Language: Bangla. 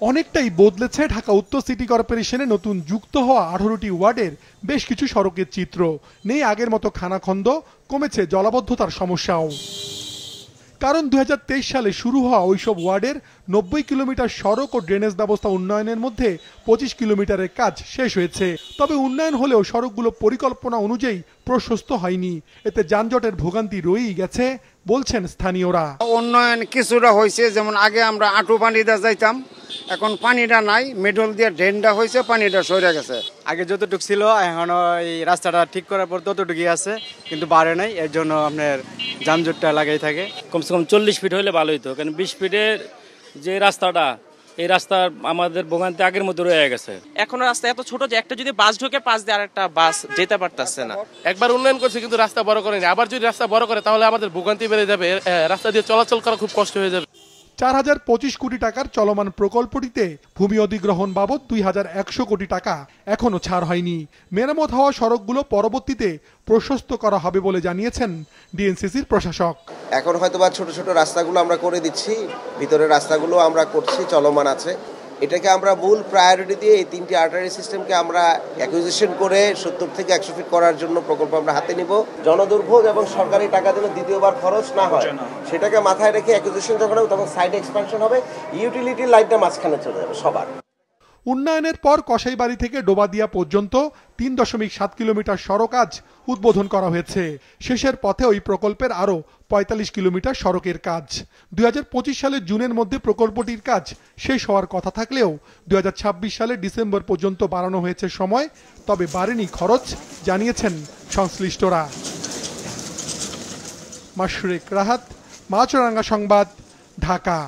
অনেকটাই বদলেছে ঢাকা উত্তর সিটি কর্পোরেশনে নতুন যুক্ত হওয়া 18টি ওয়ার্ডের বেশ কিছু সড়কের চিত্র। নেই আগের মতো খানাখন্দ, কমেছে জলাবদ্ধতার সমস্যাও। কারণ 2023 সালে শুরু হওয়া ওইসব ওয়ার্ডের 90 কিলোমিটার সড়ক ও ড্রেনেজ ব্যবস্থা উন্নয়নের মধ্যে 25 কিলোমিটারের কাজ শেষ হয়েছে। তবে উন্নয়ন হলেও সড়কগুলো পরিকল্পনা অনুযায়ী প্রশস্ত হয়নি। এতে যানজটের ভোগান্তি রয়েই গেছে বলছেন স্থানীয়রা। উন্নয়ন কিছুটা হয়েছে, যেমন আগে আমরা আঁটু পানিটা যাইতাম, এখন পানিটা নাই, মিডল দিয়ে ড্রেনটা হয়েছে, পানিটা সরে গেছে। আগে যতটুকু ছিল এখনো এই রাস্তাটা ঠিক করার পর ততটুকুই আছে, কিন্তু বাড়ে নাই। এর জন্য আপনার যানজটটা লাগাই থাকে। কমসে কম 40 ফিট হলে ভালো হতো, কারণ 20 ফিটের যে রাস্তাটা, এই রাস্তা আমাদের ভোগান্তি আগের মতো রয়ে গেছে। এখনো রাস্তা এত ছোট যে একটা যদি বাস ঢোকে, পাশ দিয়ে আরেকটা বাস যেতে পারতেছে না। একবার উন্নয়ন করছে কিন্তু রাস্তা বড় করেনি। আবার যদি রাস্তা বড় করে তাহলে আমাদের ভোগান্তি বেড়ে যাবে, রাস্তা দিয়ে চলাচল করা খুব কষ্ট হয়ে যাবে। 4025 কোটি টাকার চলমান প্রকল্পটিতে ভূমি অধিগ্রহণ বাবদ 2100 কোটি টাকা এখনো ছাড় হয়নি। মেরামত হওয়া সড়কগুলো পরবর্তীতে প্রশস্ত করা হবে বলে জানিয়েছেন ডিএনসিসির প্রশাসক। এখন হয়তোবা ছোট ছোট রাস্তাগুলো আমরা করে দিচ্ছি, ভিতরের রাস্তাগুলো আমরা করছি, চলমান আছে। এটাকে আমরা মূল প্রায়োরিটি দিয়ে এই 3টি আর্টারি সিস্টেমকে আমরা অ্যাকুইজিশন করে 70 থেকে 100 ফিট করার জন্য প্রকল্প আমরা হাতে নিব। জনদুর্ভোগ এবং সরকারি টাকা যেন দ্বিতীয়বার খরচ না হয় সেটাকে মাথায় রেখে অ্যাকুইজিশন যখন হবে তখন সাইড এক্সপানশন হবে, ইউটিলিটি লাইনটা মাঝখানে চলে যাবে সবার। উন্নয়নের পর কসাইবাড়ি থেকে ডোবাদিয়া পর্যন্ত 3.7 কিলোমিটার সড়ক আজ উদ্বোধন করা হয়েছে। শেষের পথে ওই প্রকল্পের আরও 45 কিলোমিটার সড়কের কাজ। 2025 সালের জুনের মধ্যে প্রকল্পটির কাজ শেষ হওয়ার কথা থাকলেও 2026 সালের ডিসেম্বর পর্যন্ত বাড়ানো হয়েছে সময়, তবে বাড়েনি খরচ, জানিয়েছেন সংশ্লিষ্টরা। মাশরুক রাহাত, মাছরাঙ্গা সংবাদ, ঢাকা।